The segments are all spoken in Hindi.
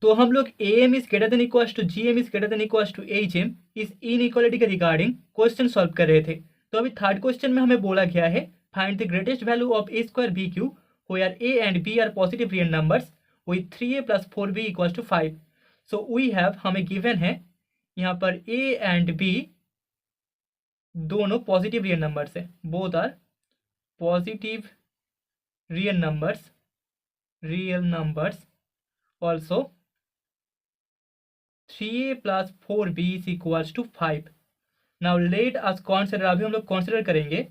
तो हम लोग A M is greater than equals to G M is greater than equals to H M इस इनइक्वालिटी के रिगार्डिंग क्वेश्चन सॉल्व कर रहे थे। तो अभी थर्ड क्वेश्चन में हमें बोला गया है find the greatest value of A square B cube where A and B are positive real numbers with 3a + 4b equals to 5। So we have, हमें गिवन है यहाँ पर ए एंड बी दोनों पॉजिटिव रियल नंबर्स है, both are positive real numbers also 3a + 4b is equals to 5। Now let us consider, अभी हम लोग consider करेंगे,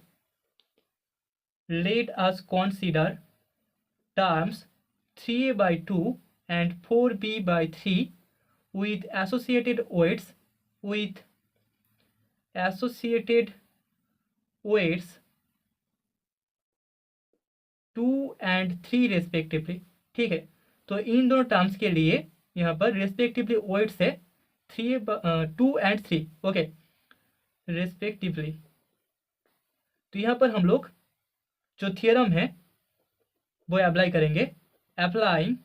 let us consider terms 3a/2 and 4b/3 with associated weights 2 and 3 respectively. ठीक है, तो इन दोनों टर्म्स के लिए यहाँ पर रेस्पेक्टिवली वेट्स है 2 and 3, ओके, रेस्पेक्टिवली। तो यहाँ पर हम लोग जो थियरम है वो अप्लाई करेंगे। Applying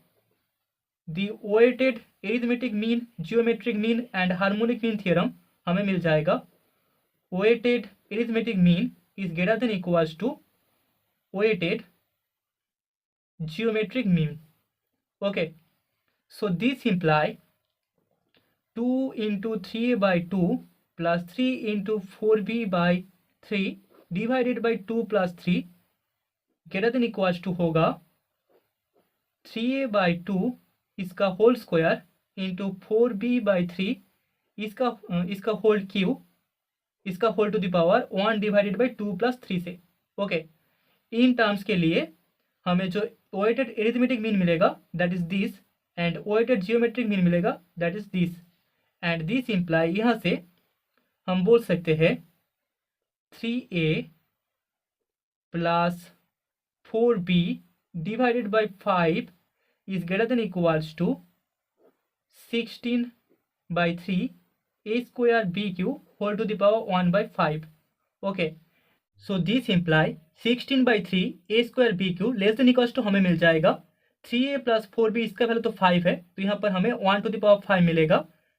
the weighted arithmetic mean, geometric mean and harmonic mean theorem हमें मिल जाएगा। Weighted arithmetic mean is greater than equals to weighted geometric mean, okay, so this imply 2 into 3a/2 plus 3 into 4b/3 divided by 2 plus 3 greater than equals to होगा 3a/2 इसका होल स्क्वायर इंटू 4b/3 इसका होल क्यू, इसका whole to the power 1 divided by 2 + 3 से, ओके। इन टर्म्स के लिए हमें जो वेटेड एरिथमेटिक मीन मिलेगा that is this, and weighted geometric mean मिलेगा that is this, and this imply, यहाँ से हम बोल सकते हैं 3a + 4b divided by 5 is greater than equals to 16/3 a² bq whole to the power 1/5, okay. So this imply 16/3 a² bq less than equals to हमें मिल जाएगा 3a + 4b, इसका वैल्यू तो 5 है, तो यहाँ पर हमें 1 टू द पावर 5 मिलेगा,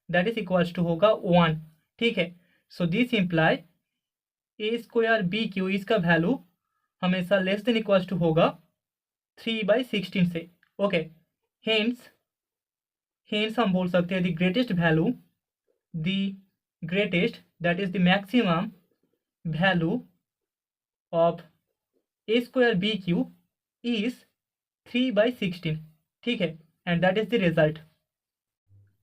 दैट इज इक्वल्स टू होगा 1। ठीक है, सो दिस इंप्लाई a² bq इसका वैल्यू हमेशा लेस देन इक्वल्स टू होगा 3/16 से, ओके। हेंस हम बोल सकते हैं the greatest value, that is the maximum value of a² bq is 3/16, ठीक है, and that is the result.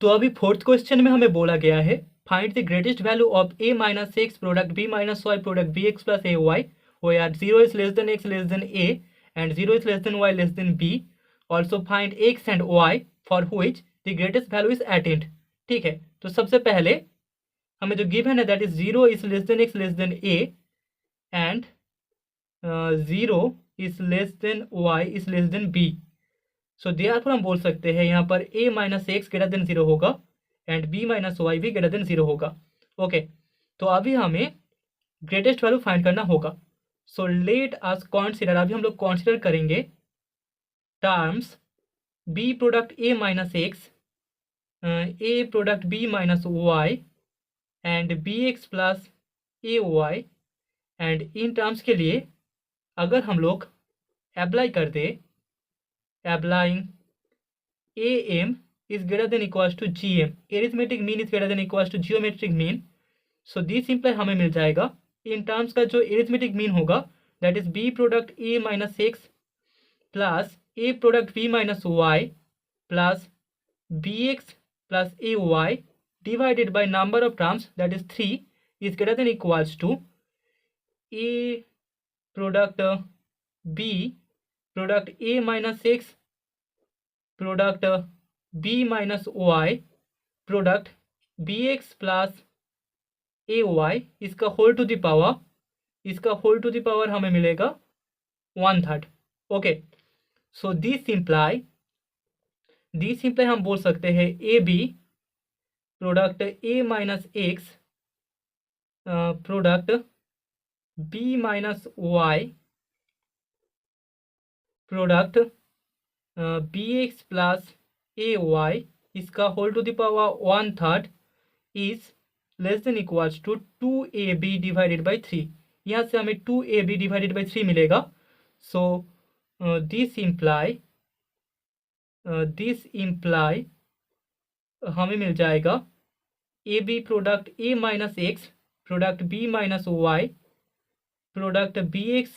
तो अभी फोर्थ क्वेश्चन में हमें बोला गया है find the greatest value of a - x product b - y product bx + ay where 0 is less than x less than a and 0 is less than y less than b, also find x and y for which the greatest value is attained। ठीक है, तो सबसे पहले हमें जो गिवन है that is 0 is less than x less than a and 0 is less than y is less than b। So therefore हम बोल सकते हैं यहाँ पर a - x ग्रेटर देन 0 होगा एंड b - y भी ग्रेटर देन 0 होगा, ओके। तो अभी हमें ग्रेटेस्ट वैल्यू फाइंड करना होगा। सो लेट अस कॉन्सिडर, अभी हम लोग कॉन्सिडर करेंगे terms b product a - x, a product b - y and bx + ay, and in terms के लिए अगर हम लोग अप्लाई कर दे, applying am is greater than equals to gm, arithmetic mean is greater than equals to geometric mean, so this imply हमें मिल जाएगा इन टर्म्स का जो arithmetic mean होगा that is b product a - x plus a product b - y plus bx plus ay divided by number of terms that is 3 is greater than equals to a product b product a - x product b - y product bx plus ay, इसका होल टू द पावर हमें मिलेगा 1/3, ओके। सो दिस इंप्लाई हम बोल सकते हैं a b product a - x product b - y product bx plus ay इसका whole to the power 1/3 is less than equals to 2ab divided by 3। यहाँ से हमें 2ab डिवाइडेड बाई 3 मिलेगा। सो दिस इम्प्लाई हमें मिल जाएगा a b product a minus x product b minus y product b x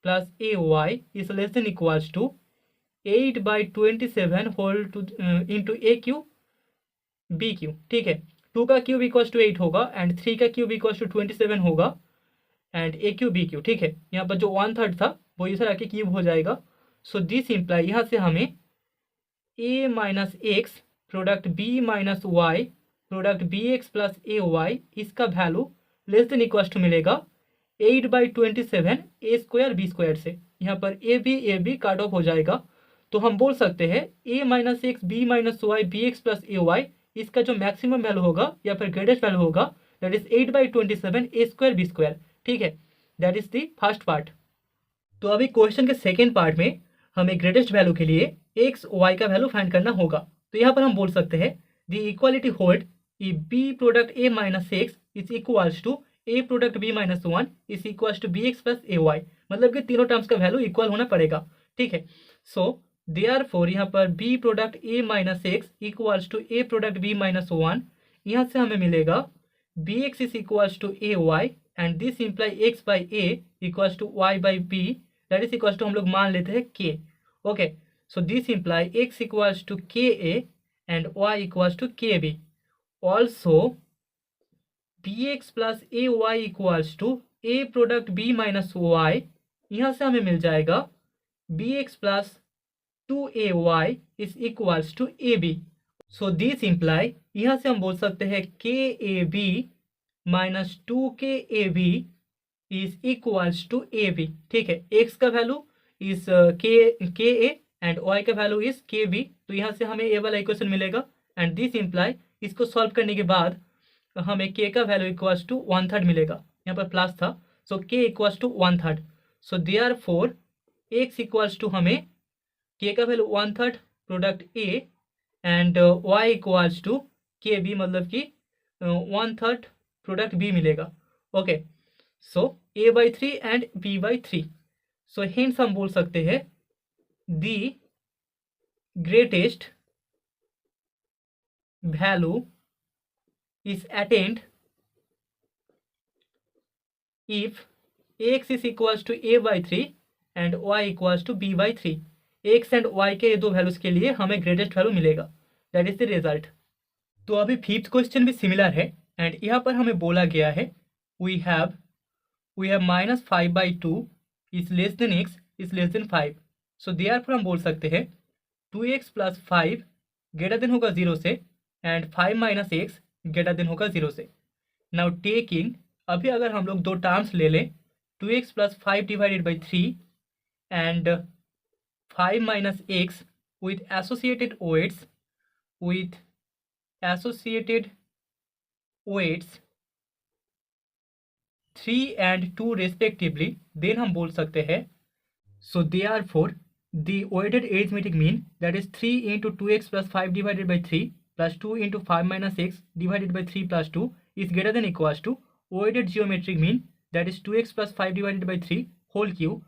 plus a y is less than equals to 8/27 whole to into a cube b cube. ठीक है, 2 का क्यूब इक्वल्स टू 8 होगा एंड 3 का क्यूब इक्वल्स टू 27 होगा and a cube b cube. ठीक है, यहाँ पर जो 1/3 था वो इधर आके क्यूब हो जाएगा। सो दिस इम्प्लाई यहाँ से हमें a minus x product b minus y product b x plus a y इसका value less than equals to मिलेगा 8/27 ए स्क्वायर बी स्क्वायर से। यहाँ पर ए बी काट ऑफ हो जाएगा, तो हम बोल सकते हैं a minus x b minus y b x plus a y इसका जो मैक्सिमम वैल्यू होगा या फिर ग्रेटेस्ट वैल्यू होगा that is 8/27 a square b square. ठीक है, that is the first part. तो अभी क्वेश्चन के सेकेंड पार्ट में हमें ग्रेटेस्ट वैल्यू के लिए एक्स वाई का वैल्यू फाइंड करना होगा। तो यहाँ पर हम बोल सकते हैं the equality hold if b product a minus x is equals to a product b minus 1 is equals to b x plus a y, मतलब कि तीनों टर्म्स का वैल्यू इक्वल होना पड़ेगा। ठीक है, सो देयरफॉर यहाँ पर b product a minus x equals to a product b minus 1, यहाँ से हमें मिलेगा b x is equals to a y and this imply x by a equals to y by b that is equals to हम लोग मान लेते हैं k. Okay, so this imply x equals to ka and y equals to kb. Also bx plus ay equals to a product b minus y, यहाँ से हमें मिल जाएगा bx plus 2ay is equals to ab. So this imply यहाँ से हम बोल सकते हैं kab minus 2kab is equals to ab। ठीक है, x का value is ka and y का वैल्यू इज के बी, तो यहाँ से हमें ए वाला इक्वेशन मिलेगा एंड दिस इम्प्लाई इसको सॉल्व करने के बाद हमें k का वैल्यू इक्वल्स टू 1/3 मिलेगा। यहाँ पर प्लस था, so k equals to 1/3। So therefore x equals to हमें k का value 1/3 product a and y equals to k b, मतलब कि 1/3 प्रोडक्ट b मिलेगा। Okay, so a/3 and b/3। So hence हम बोल सकते हैं the greatest value is attained if x is equals to a/3 and y equals to b/3। x and y के दो वैल्यूज के लिए हमें ग्रेटेस्ट वैल्यू मिलेगा, दैट इज द रिजल्ट। तो अभी फिफ्थ क्वेश्चन भी सिमिलर है एंड यहाँ पर हमें बोला गया है we have -5/2 is less than x is less than 5। So therefore हम बोल सकते हैं 2x प्लस 5 ग्रेटर देन होगा 0 से and 5 minus x greater than होगा 0 से। नाउ टेकिंग, अभी अगर हम लोग दो टर्म्स ले लें 2x plus 5 divided by 3 and 5 minus x with associated weights 3 and 2 respectively, then हम बोल सकते हैं so therefore the weighted arithmetic mean that is 3 into 2x plus 5 divided by 3 plus 2 into 5 minus x divided by 3 plus 2 is greater than equals to weighted geometric mean that is 2x plus 5 divided by 3 whole cube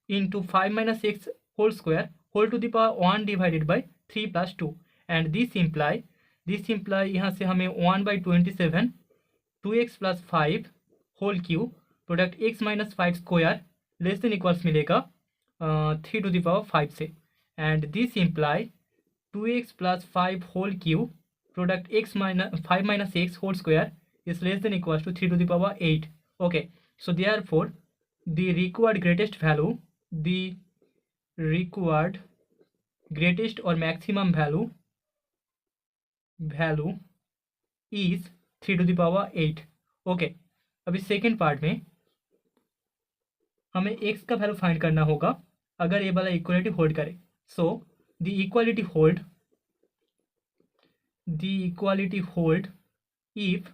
into 5 minus x whole square whole to the power 1 divided by 3 plus 2 and this imply यहाँ से हमें 1/27 2x plus 5 whole cube product x minus 5 square less than equals मिलेगा 3 to the power 5 से and this imply 2x plus 5 whole cube product x minus 5 minus x whole square is less than equals to 3 to the power 8। Okay, so therefore the required greatest और maximum value is 3 to the power 8। Okay, अभी सेकेंड पार्ट में हमें x का वैल्यू फाइंड करना होगा अगर ये वाला इक्वालिटी होल्ड करे। So the equality hold if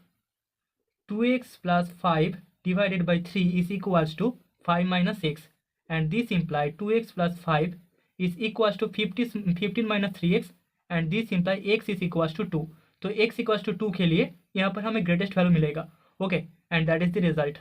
2x plus 5 divided by 3 is equals to 5 minus x and this imply 2x plus 5 is equals to 15 minus 3x and this imply x is equals to 2। तो एक्स इक्वल्स टू 2 के लिए यहाँ पर हमें ग्रेटेस्ट वैल्यू मिलेगा। Okay, and that is the result.